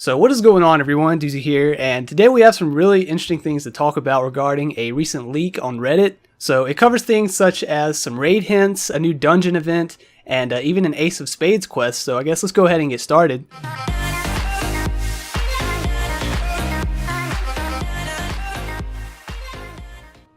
So what is going on, everyone? Doozy here, and today we have some really interesting things to talk about regarding a recent leak on Reddit. So it covers things such as some raid hints, a new dungeon event, and even an Ace of Spades quest. So I guess let's go ahead and get started.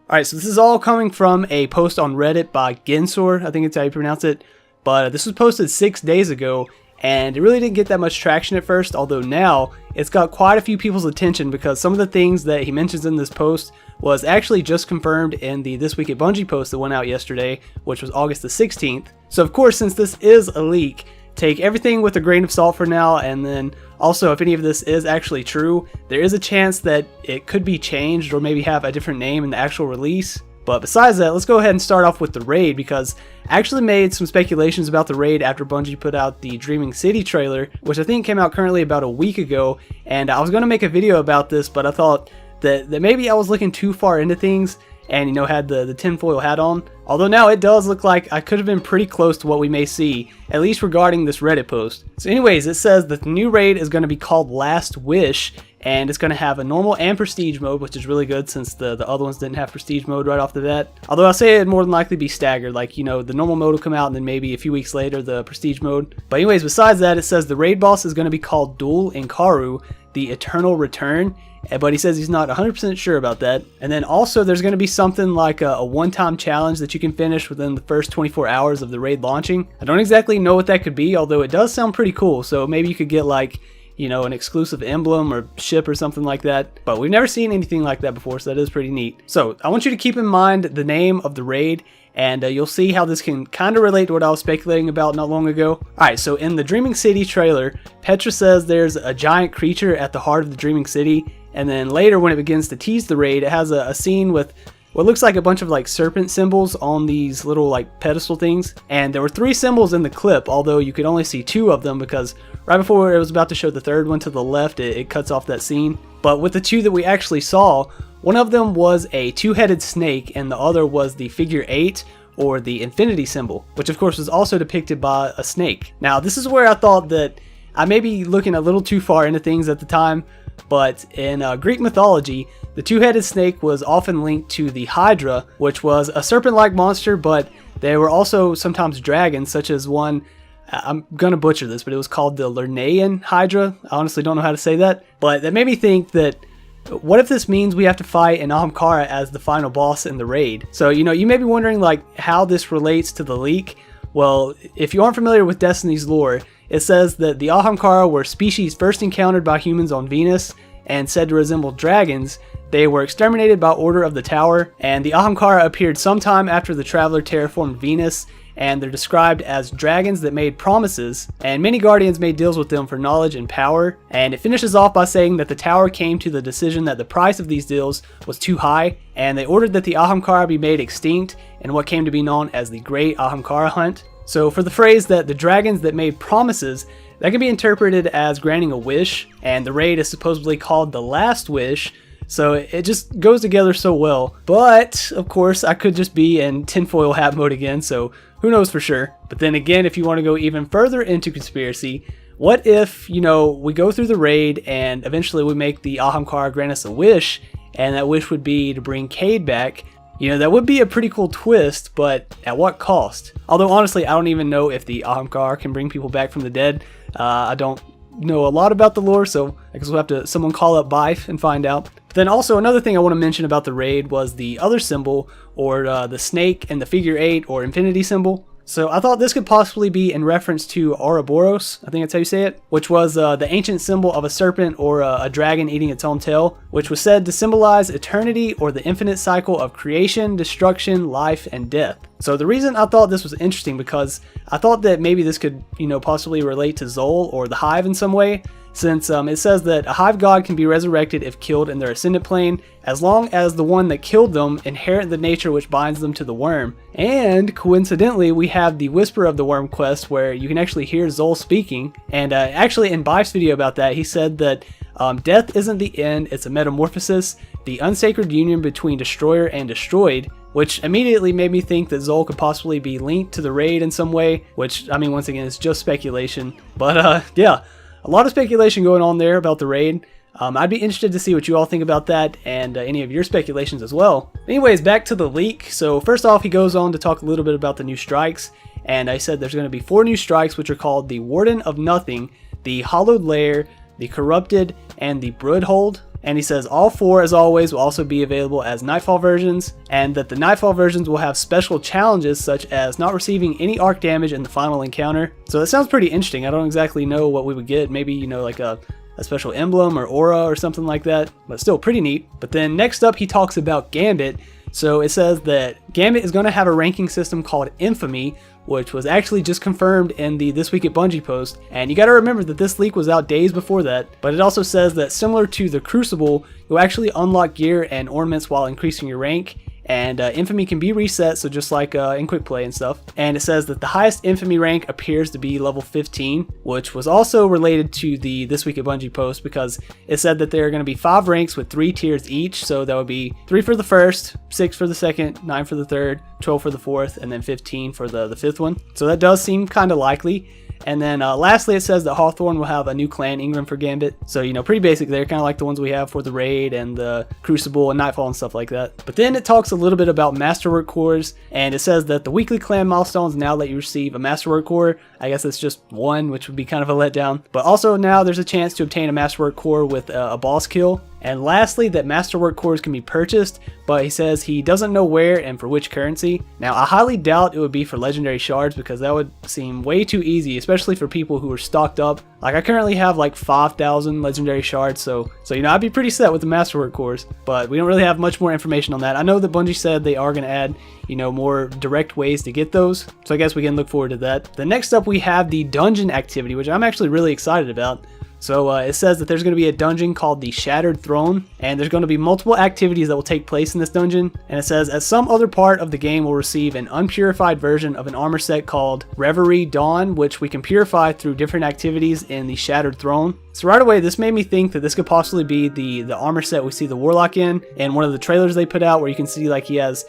Alright, so this is all coming from a post on Reddit by Gensor, I think it's how you pronounce it. But this was posted 6 days ago, and it really didn't get that much traction at first, although now it's got quite a few people's attention because some of the things that he mentions in this post was actually just confirmed in the This Week at Bungie post that went out yesterday, which was August the 16th. So of course, since this is a leak, take everything with a grain of salt for now, and then also if any of this is actually true, there is a chance that it could be changed or maybe have a different name in the actual release. But besides that, let's go ahead and start off with the raid, because I actually made some speculations about the raid after Bungie put out the Dreaming City trailer, which I think came out currently about a week ago, and I was going to make a video about this, but I thought that maybe I was looking too far into things and, had the tinfoil hat on. Although now it does look like I could have been pretty close to what we may see, at least regarding this Reddit post. So anyways, it says that the new raid is going to be called Last Wish, and it's going to have a normal and prestige mode, which is really good since the other ones didn't have prestige mode right off the bat. Although I'll say it'd more than likely be staggered, like, the normal mode will come out and then maybe a few weeks later the prestige mode. But anyways, besides that, it says the raid boss is going to be called Duel Inkaru, the Eternal Return. But he says he's not 100% sure about that. And then also there's going to be something like a one-time challenge that you can finish within the first 24 hours of the raid launching. I don't exactly know what that could be, although it does sound pretty cool. So maybe you could get like, an exclusive emblem or ship or something like that. But we've never seen anything like that before, so that is pretty neat. So I want you to keep in mind the name of the raid, and you'll see how this can kind of relate to what I was speculating about not long ago. Alright, so in the Dreaming City trailer, Petra says there's a giant creature at the heart of the Dreaming City, and then later when it begins to tease the raid, it has a scene with what looks like a bunch of like serpent symbols on these little like pedestal things. And there were 3 symbols in the clip, although you could only see 2 of them because right before it was about to show the 3rd one to the left, it cuts off that scene. But with the 2 that we actually saw, one of them was a 2-headed snake and the other was the figure 8, or the infinity symbol, which of course was also depicted by a snake. Now this is where I thought that I may be looking a little too far into things at the time, but in Greek mythology, the 2-headed snake was often linked to the Hydra, which was a serpent-like monster, but they were also sometimes dragons, such as one, I'm gonna butcher this, but it was called the Lernaean Hydra. I honestly don't know how to say that, but that made me think that what if this means we have to fight an Omkar as the final boss in the raid? So, you may be wondering like how this relates to the leak. Well, if you aren't familiar with Destiny's lore, it says that the Ahamkara were species first encountered by humans on Venus and said to resemble dragons. They were exterminated by order of the Tower, and the Ahamkara appeared sometime after the Traveler terraformed Venus, and they're described as dragons that made promises, and many guardians made deals with them for knowledge and power. And it finishes off by saying that the Tower came to the decision that the price of these deals was too high, and they ordered that the Ahamkara be made extinct in what came to be known as the Great Ahamkara Hunt. So for the phrase that the dragons that made promises, that can be interpreted as granting a wish, and the raid is supposedly called the Last Wish, so it just goes together so well. But of course I could just be in tinfoil hat mode again, so who knows for sure. But then again, if you want to go even further into conspiracy, what if, we go through the raid and eventually we make the Ahamkara grant us a wish, and that wish would be to bring Cade back? That would be a pretty cool twist, but at what cost? Although honestly, I don't even know if the Ahamkar can bring people back from the dead. I don't know a lot about the lore, so I guess we'll have to someone call up Bife and find out. But then also another thing I want to mention about the raid was the other symbol, or the snake and the figure 8 or infinity symbol. So I thought this could possibly be in reference to Ouroboros, I think that's how you say it, which was the ancient symbol of a serpent or a dragon eating its own tail, which was said to symbolize eternity or the infinite cycle of creation, destruction, life, and death. So the reason I thought this was interesting because I thought that maybe this could, possibly relate to Zol or the Hive in some way, since it says that a Hive god can be resurrected if killed in their ascendant plane, as long as the one that killed them inherit the nature which binds them to the worm. And coincidentally, we have the Whisper of the Worm quest where you can actually hear Zol speaking, and actually in Bife's video about that, he said that death isn't the end, it's a metamorphosis, the unsacred union between destroyer and destroyed, which immediately made me think that Zol could possibly be linked to the raid in some way, which, I mean, once again, it's just speculation. But yeah, a lot of speculation going on there about the raid. I'd be interested to see what you all think about that and any of your speculations as well. Anyways, back to the leak. So first off, he goes on to talk a little bit about the new strikes. And I said there's going to be 4 new strikes, which are called the Warden of Nothing, the Hollowed Lair, the Corrupted, and the Broodhold. And he says all 4, as always, will also be available as Nightfall versions, and that the Nightfall versions will have special challenges such as not receiving any arc damage in the final encounter. So that sounds pretty interesting. I don't exactly know what we would get. Maybe, you know, like a special emblem or aura or something like that, but still pretty neat. But then next up, he talks about Gambit. So it says that Gambit is going to have a ranking system called Infamy, which was actually just confirmed in the This Week at Bungie post. And you got to remember that this leak was out days before that, but it also says that similar to the Crucible, you'll actually unlock gear and ornaments while increasing your rank. And Infamy can be reset, so just like in quick play and stuff. And it says that the highest Infamy rank appears to be level 15, which was also related to the This Week at Bungie post, because it said that there are going to be 5 ranks with 3 tiers each. So that would be 3 for the first, 6 for the second, 9 for the third, 12 for the fourth, and then 15 for the fifth one. So that does seem kind of likely. And then lastly, it says that Hawthorne will have a new clan Ingram for Gambit. So, you know, pretty basic there, kind of like the ones we have for the Raid and the Crucible and Nightfall and stuff like that. But then it talks a little bit about Masterwork cores, and it says that the weekly clan milestones now let you receive a Masterwork core. I guess it's just 1, which would be kind of a letdown. But also now there's a chance to obtain a Masterwork core with a boss kill. And lastly, that Masterwork cores can be purchased, but he says he doesn't know where and for which currency. Now, I highly doubt it would be for legendary shards, because that would seem way too easy, especially for people who are stocked up. Like, I currently have like 5,000 legendary shards, so you know, I'd be pretty set with the Masterwork cores, but we don't really have much more information on that. I know that Bungie said they are going to add, you know, more direct ways to get those, so I guess we can look forward to that. The next up, we have the dungeon activity, which I'm actually really excited about. So it says that there's going to be a dungeon called the Shattered Throne, and there's going to be multiple activities that will take place in this dungeon. And it says, as some other part of the game will receive an unpurified version of an armor set called Reverie Dawn, which we can purify through different activities in the Shattered Throne. So right away, this made me think that this could possibly be the armor set we see the Warlock in one of the trailers they put out, where you can see like he has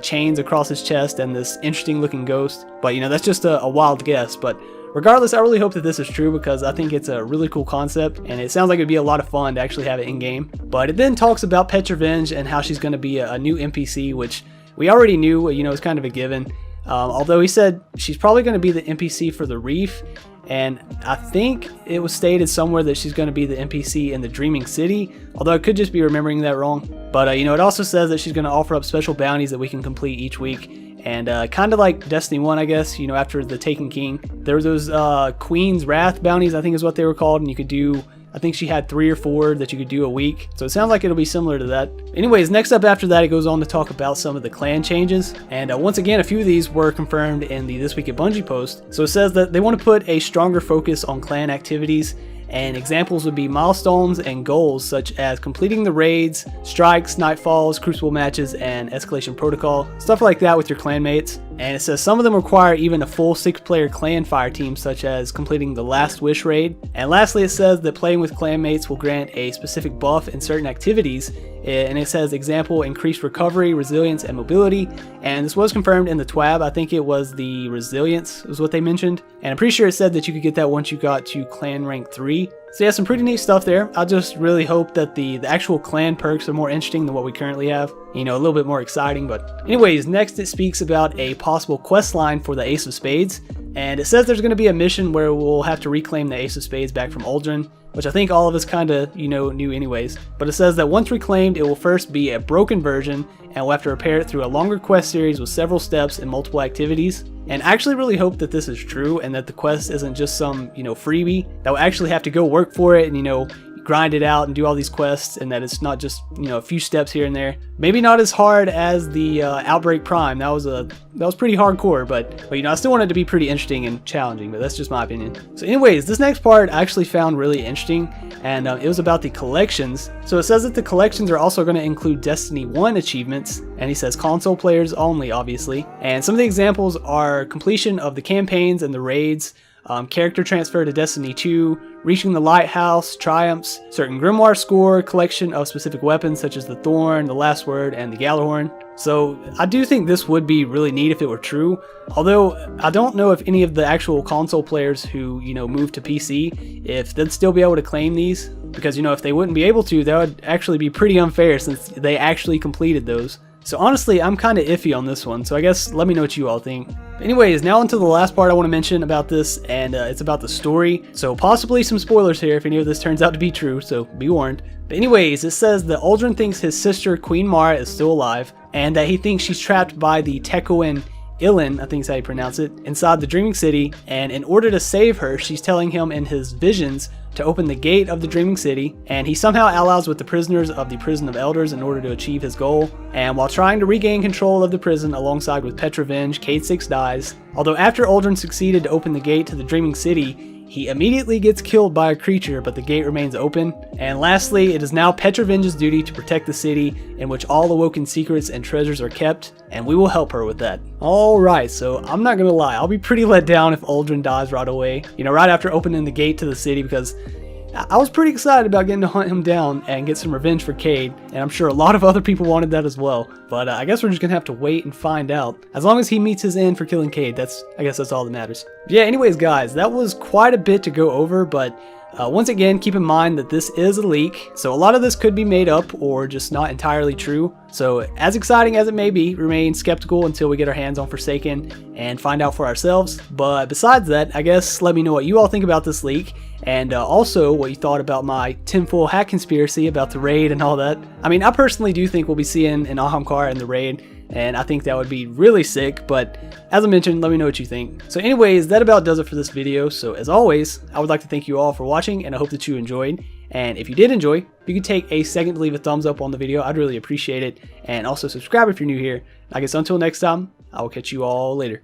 chains across his chest and this interesting looking ghost. But you know, that's just a wild guess. But regardless, I really hope that this is true, because I think it's a really cool concept, and it sounds like it'd be a lot of fun to actually have it in game. But it then talks about Petrovenge and how she's going to be a new NPC, which we already knew, you know, is kind of a given. Although he said she's probably going to be the NPC for the Reef, and I think it was stated somewhere that she's going to be the NPC in the Dreaming City, although I could just be remembering that wrong. But you know, it also says that she's going to offer up special bounties that we can complete each week. And kind of like Destiny 1, I guess, you know, after the Taken King, there were those Queen's Wrath bounties, I think is what they were called, and you could do, I think she had 3 or 4 that you could do a week. So it sounds like it'll be similar to that. Anyways, next up after that, it goes on to talk about some of the clan changes. And once again, a few of these were confirmed in the This Week at Bungie post. So it says that they want to put a stronger focus on clan activities, and examples would be milestones and goals such as completing the raids, strikes, nightfalls, crucible matches, and escalation protocol, stuff like that with your clanmates. And it says some of them require even a full 6-player clan fire team, such as completing the Last Wish raid. And lastly, it says that playing with clanmates will grant a specific buff in certain activities, and it says example, increased recovery, resilience, and mobility. And this was confirmed in the TWAB. I think it was the resilience was what they mentioned, and I'm pretty sure it said that you could get that once you got to clan rank 3. So yeah, some pretty neat stuff there. I just really hope that the actual clan perks are more interesting than what we currently have. You know, a little bit more exciting. But anyways, next it speaks about a possible quest line for the Ace of Spades. And it says there's going to be a mission where we'll have to reclaim the Ace of Spades back from Uldren, which I think all of us kind of, you know, knew anyways. But it says that once reclaimed, it will first be a broken version, and we'll have to repair it through a longer quest series with several steps and multiple activities. And I actually really hope that this is true, and that the quest isn't just some, you know, freebie that will actually have to go work for it and, you know, grind it out and do all these quests, and that it's not just, you know, a few steps here and there. Maybe not as hard as the Outbreak Prime. That was pretty hardcore, but you know, I still want it to be pretty interesting and challenging, but that's just my opinion. So anyways, this next part I actually found really interesting, and it was about the collections. So it says that the collections are also going to include Destiny 1 achievements, and he says console players only, obviously. And some of the examples are completion of the campaigns and the raids, character transfer to Destiny 2, reaching the lighthouse, triumphs, certain grimoire score, collection of specific weapons such as the Thorn, the Last Word, and the Gjallarhorn. So I do think this would be really neat if it were true, although I don't know if any of the actual console players who, moved to PC, if they'd still be able to claim these, because, if they wouldn't be able to, that would actually be pretty unfair since they actually completed those. So honestly, I'm kind of iffy on this one, so I guess let me know what you all think. Anyways, now onto the last part I want to mention about this, and it's about the story. So possibly some spoilers here if any of this turns out to be true, so be warned. But anyways, it says that Uldren thinks his sister Queen Mara is still alive, and that he thinks she's trapped by the Tekoan Ilin, I think is how you pronounce it, inside the Dreaming City, and in order to save her, she's telling him in his visions to open the gate of the Dreaming City, and he somehow allies with the prisoners of the Prison of Elders in order to achieve his goal. And while trying to regain control of the prison alongside with Petrovenge, Cayde 6 dies. Although after Uldren succeeded to open the gate to the Dreaming City, he immediately gets killed by a creature, but the gate remains open. And lastly, it is now Petrovenge's duty to protect the city in which all awoken secrets and treasures are kept, and we will help her with that. Alright, so I'm not gonna lie, I'll be pretty let down if Uldren dies right away, right after opening the gate to the city, because I was pretty excited about getting to hunt him down and get some revenge for Cayde, and I'm sure a lot of other people wanted that as well. But I guess we're just gonna have to wait and find out. As long as he meets his end for killing Cayde, I guess that's all that matters. Yeah, anyways guys, that was quite a bit to go over, but once again, keep in mind that this is a leak, so a lot of this could be made up or just not entirely true. So as exciting as it may be, remain skeptical until we get our hands on Forsaken and find out for ourselves. But besides that, I guess let me know what you all think about this leak, and also what you thought about my tinfoil hat conspiracy about the raid and all that. I mean, I personally do think we'll be seeing an Omkar in the raid, and I think that would be really sick, but as I mentioned, let me know what you think. So anyways, that about does it for this video. So as always, I would like to thank you all for watching, and I hope that you enjoyed. And if you did enjoy, if you could take a second to leave a thumbs up on the video, I'd really appreciate it. And also subscribe if you're new here. I guess until next time, I will catch you all later.